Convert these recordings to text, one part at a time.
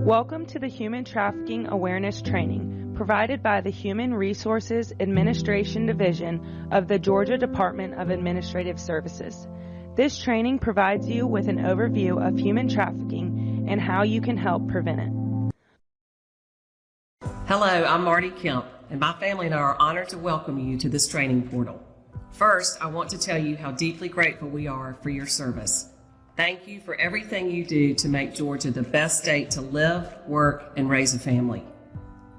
Welcome to the Human Trafficking Awareness Training provided by the Human Resources Administration Division of the Georgia Department of Administrative Services. This training provides you with an overview of human trafficking and how you can help prevent it. Hello, I'm Marty Kemp, and my family and I are honored to welcome you to this training portal. First, I want to tell you how deeply grateful we are for your service. Thank you for everything you do to make Georgia the best state to live, work, and raise a family.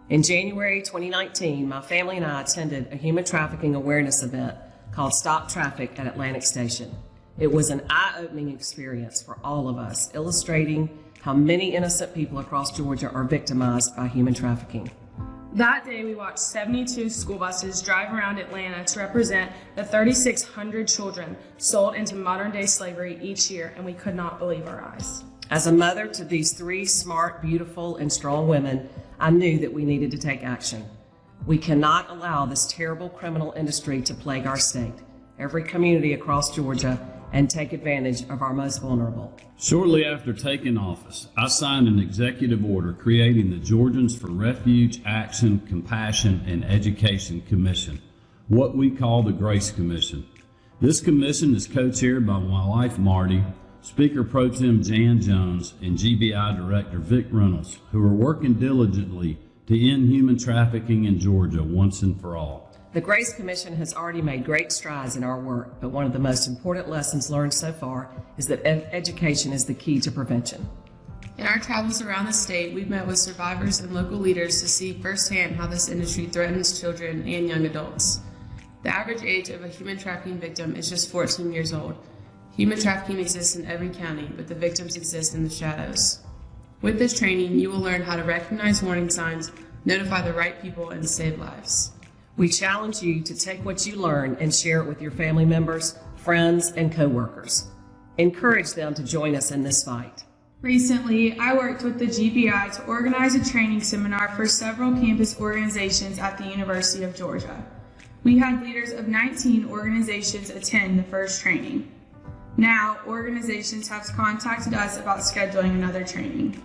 In January 2019, my family and I attended a human trafficking awareness event called Stop Traffic at Atlantic Station. It was an eye-opening experience for all of us, illustrating how many innocent people across Georgia are victimized by human trafficking. That day, we watched 72 school buses drive around Atlanta to represent the 3,600 children sold into modern-day slavery each year, and we could not believe our eyes. As a mother to these three smart, beautiful, and strong women, I knew that we needed to take action. We cannot allow this terrible criminal industry to plague our state, every community across Georgia, and take advantage of our most vulnerable. Shortly after taking office, I signed an executive order creating the Georgians for Refuge, Action, Compassion, and Education Commission, what we call the Grace Commission. This commission is co-chaired by my wife, Marty, Speaker Pro Tem Jan Jones, and GBI Director Vic Reynolds, who are working diligently to end human trafficking in Georgia once and for all. The Grace Commission has already made great strides in our work, but one of the most important lessons learned so far is that education is the key to prevention. In our travels around the state, we've met with survivors and local leaders to see firsthand how this industry threatens children and young adults. The average age of a human trafficking victim is just 14 years old. Human trafficking exists in every county, but the victims exist in the shadows. With this training, you will learn how to recognize warning signs, notify the right people, and save lives. We challenge you to take what you learn and share it with your family members, friends, and co-workers. Encourage them to join us in this fight. Recently, I worked with the GBI to organize a training seminar for several campus organizations at the University of Georgia. We had leaders of 19 organizations attend the first training. Now, organizations have contacted us about scheduling another training.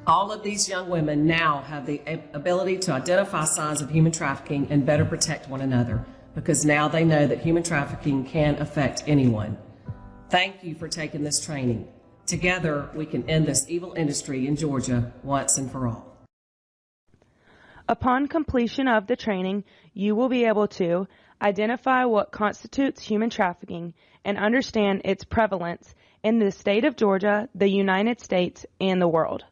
All of these young women now have the ability to identify signs of human trafficking and better protect one another, because now they know that human trafficking can affect anyone. Thank you for taking this training. Together, we can end this evil industry in Georgia once and for all. Upon completion of the training, you will be able to identify what constitutes human trafficking and understand its prevalence in the state of Georgia, the United States, and the world.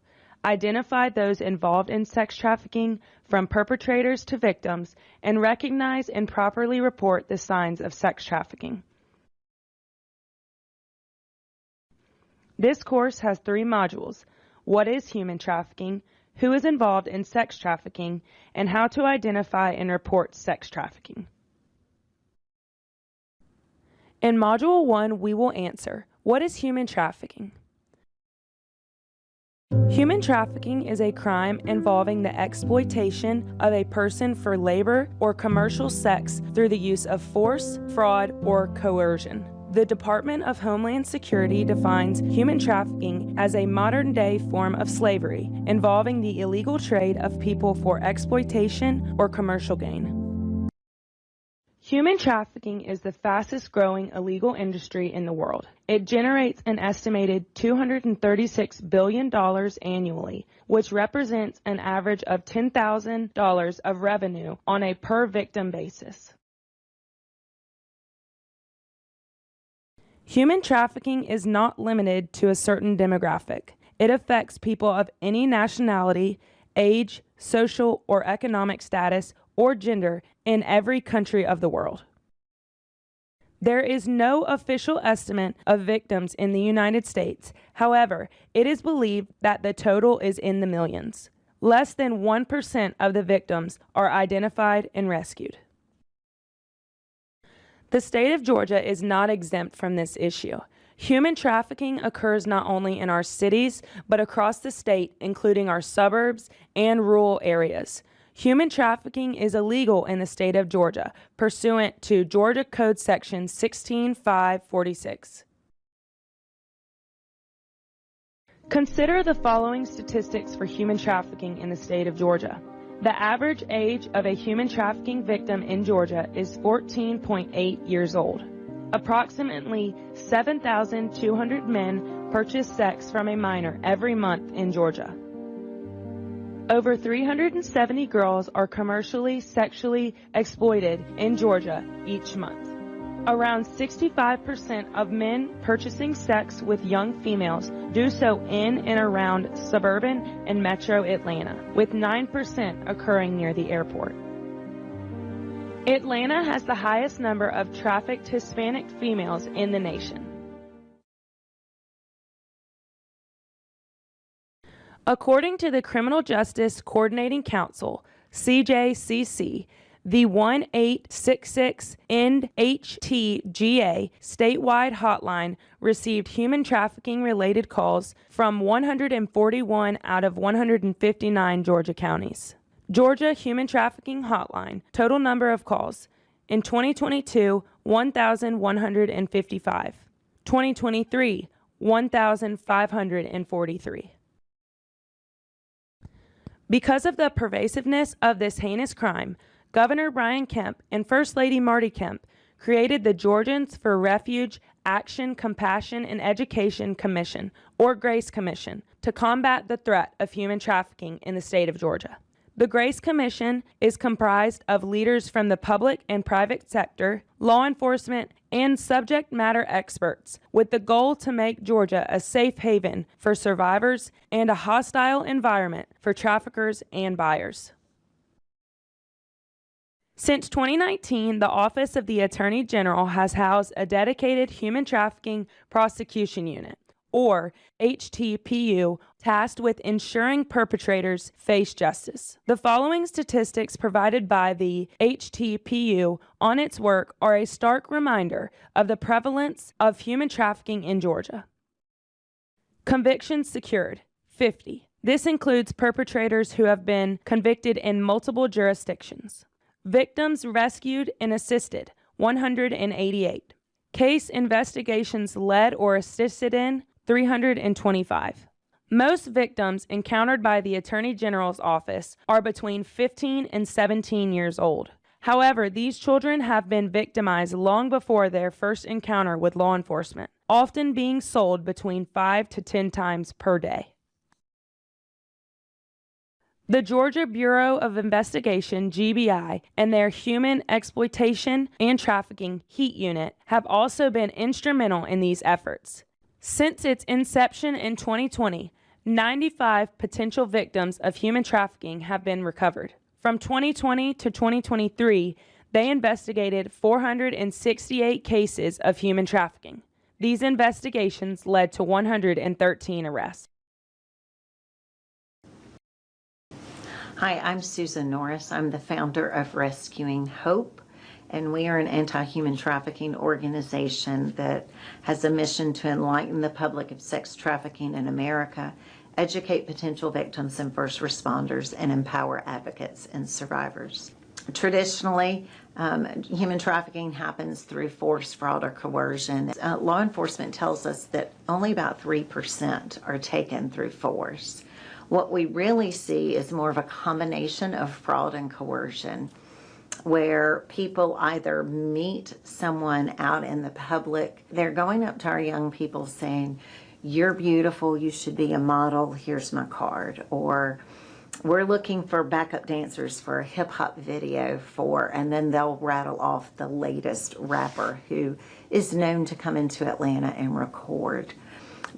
Identify those involved in sex trafficking from perpetrators to victims, and recognize and properly report the signs of sex trafficking. This course has 3 modules: what is human trafficking, who is involved in sex trafficking, and how to identify and report sex trafficking. In Module 1, we will answer, what is human trafficking? Human trafficking is a crime involving the exploitation of a person for labor or commercial sex through the use of force, fraud, or coercion. The Department of Homeland Security defines human trafficking as a modern-day form of slavery involving the illegal trade of people for exploitation or commercial gain. Human trafficking is the fastest-growing illegal industry in the world. It generates an estimated $236 billion annually, which represents an average of $10,000 of revenue on a per-victim basis. Human trafficking is not limited to a certain demographic. It affects people of any nationality, age, social or economic status, or gender in every country of the world. There is no official estimate of victims in the United States. However, it is believed that the total is in the millions. Less than 1% of the victims are identified and rescued. The state of Georgia is not exempt from this issue. Human trafficking occurs not only in our cities, but across the state, including our suburbs and rural areas. Human trafficking is illegal in the state of Georgia, pursuant to Georgia Code Section 16546. Consider the following statistics for human trafficking in the state of Georgia. The average age of a human trafficking victim in Georgia is 14.8 years old. Approximately 7,200 men purchase sex from a minor every month in Georgia. Over 370 girls are commercially sexually exploited in Georgia each month. Around 65% of men purchasing sex with young females do so in and around suburban and metro Atlanta, with 9% occurring near the airport. Atlanta has the highest number of trafficked Hispanic females in the nation. According to the Criminal Justice Coordinating Council, CJCC, the 1-866-END-HTGA statewide hotline received human trafficking-related calls from 141 out of 159 Georgia counties. Georgia Human Trafficking Hotline, total number of calls, in 2022, 1,155. 2023, 1,543. Because of the pervasiveness of this heinous crime, Governor Brian Kemp and First Lady Marty Kemp created the Georgians for Refuge, Action, Compassion, and Education Commission, or GRACE Commission, to combat the threat of human trafficking in the state of Georgia. The GRACE Commission is comprised of leaders from the public and private sector, law enforcement, and subject matter experts, with the goal to make Georgia a safe haven for survivors and a hostile environment for traffickers and buyers. Since 2019, the Office of the Attorney General has housed a dedicated Human Trafficking Prosecution Unit, or HTPU, tasked with ensuring perpetrators face justice. The following statistics provided by the HTPU on its work are a stark reminder of the prevalence of human trafficking in Georgia. Convictions secured, 50. This includes perpetrators who have been convicted in multiple jurisdictions. Victims rescued and assisted, 188. Case investigations led or assisted in, 325. Most victims encountered by the Attorney General's office are between 15 and 17 years old. However, these children have been victimized long before their first encounter with law enforcement, often being sold between 5 to 10 times per day. The Georgia Bureau of Investigation, GBI, and their Human Exploitation and Trafficking HEAT Unit have also been instrumental in these efforts. Since its inception in 2020, 95 potential victims of human trafficking have been recovered. From 2020 to 2023, they investigated 468 cases of human trafficking. These investigations led to 113 arrests. Hi, I'm Susan Norris. I'm the founder of Rescuing Hope, and we are an anti-human trafficking organization that has a mission to enlighten the public of sex trafficking in America, educate potential victims and first responders, and empower advocates and survivors. Traditionally, human trafficking happens through force, fraud, or coercion. Law enforcement tells us that only about 3% are taken through force. What we really see is more of a combination of fraud and coercion, where people either meet someone out in the public, they're going up to our young people saying, "You're beautiful, you should be a model, here's my card," or "We're looking for backup dancers for a hip hop video and then they'll rattle off the latest rapper who is known to come into Atlanta and record.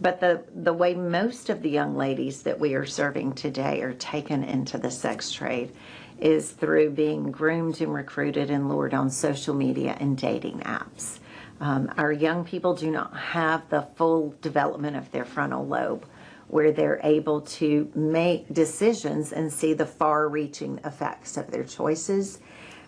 But the way most of the young ladies that we are serving today are taken into the sex trade is through being groomed and recruited and lured on social media and dating apps. Our young people do not have the full development of their frontal lobe, where they're able to make decisions and see the far-reaching effects of their choices.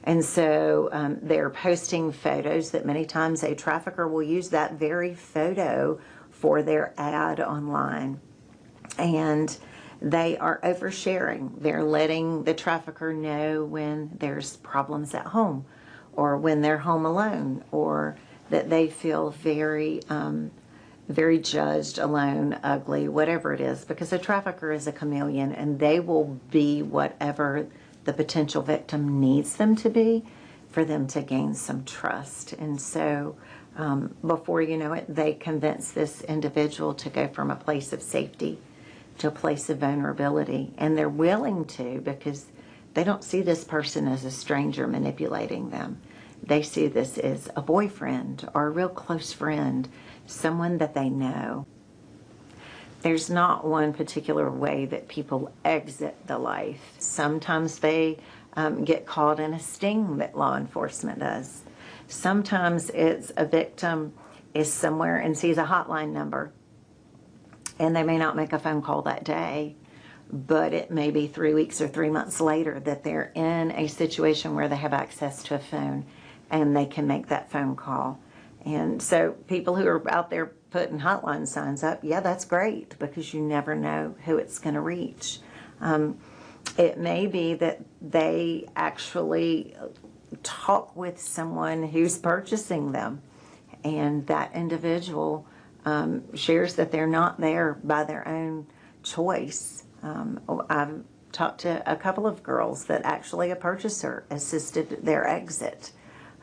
And so they're posting photos that many times a trafficker will use that very photo for their ad online. And they are oversharing. They're letting the trafficker know when there's problems at home, or when they're home alone, or that they feel very very judged, alone, ugly, whatever it is, because a trafficker is a chameleon and they will be whatever the potential victim needs them to be for them to gain some trust. And so before you know it, they convince this individual to go from a place of safety to a place of vulnerability. And they're willing to, because they don't see this person as a stranger manipulating them. They see this as a boyfriend or a real close friend, someone that they know. There's not one particular way that people exit the life. Sometimes they get caught in a sting that law enforcement does. Sometimes it's a victim is somewhere and sees a hotline number, and they may not make a phone call that day, but it may be 3 weeks or 3 months later that they're in a situation where they have access to a phone and they can make that phone call. And so people who are out there putting hotline signs up, yeah, that's great, because you never know who it's going to reach. It may be that they actually talk with someone who's purchasing them, and that individual shares that they're not there by their own choice. I've talked to a couple of girls that actually a purchaser assisted their exit.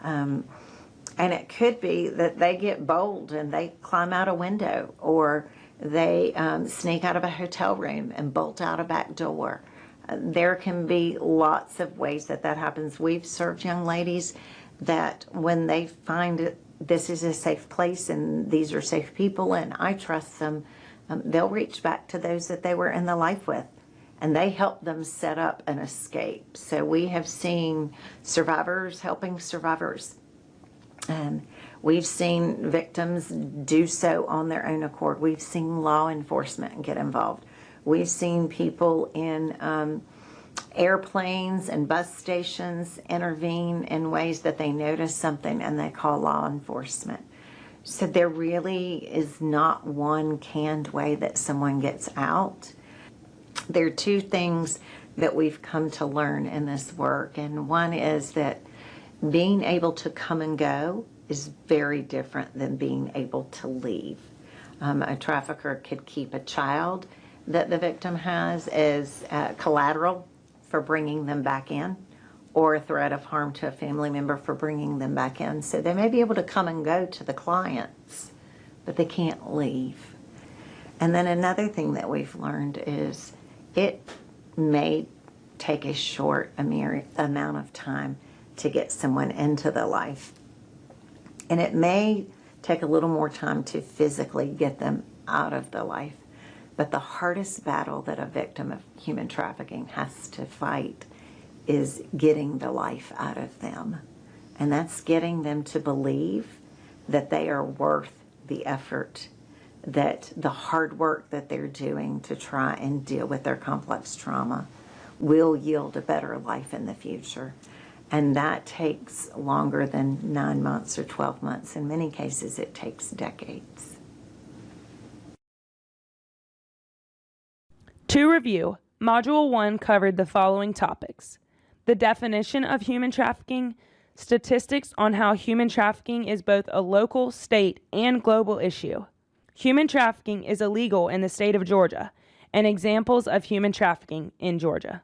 And it could be that they get bold and they climb out a window, or they sneak out of a hotel room and bolt out a back door. There can be lots of ways that that happens. We've served young ladies that when they find this is a safe place and these are safe people and I trust them, they'll reach back to those that they were in the life with, and they help them set up an escape. So we have seen survivors helping survivors. And we've seen victims do so on their own accord. We've seen law enforcement get involved. We've seen people in airplanes and bus stations intervene in ways that they notice something and they call law enforcement. So there really is not one canned way that someone gets out. There are two things that we've come to learn in this work, and one is that being able to come and go is very different than being able to leave. A trafficker could keep a child that the victim has as collateral for bringing them back in, or a threat of harm to a family member for bringing them back in. So they may be able to come and go to the clients, but they can't leave. And then another thing that we've learned is it may take a short amount of time to get someone into the life. And it may take a little more time to physically get them out of the life. But the hardest battle that a victim of human trafficking has to fight is getting the life out of them. And that's getting them to believe that they are worth the effort, that the hard work that they're doing to try and deal with their complex trauma will yield a better life in the future. And that takes longer than 9 months or 12 months. In many cases, it takes decades. To review, Module 1 covered the following topics: the definition of human trafficking, statistics on how human trafficking is both a local, state, and global issue. Human trafficking is illegal in the state of Georgia, and examples of human trafficking in Georgia.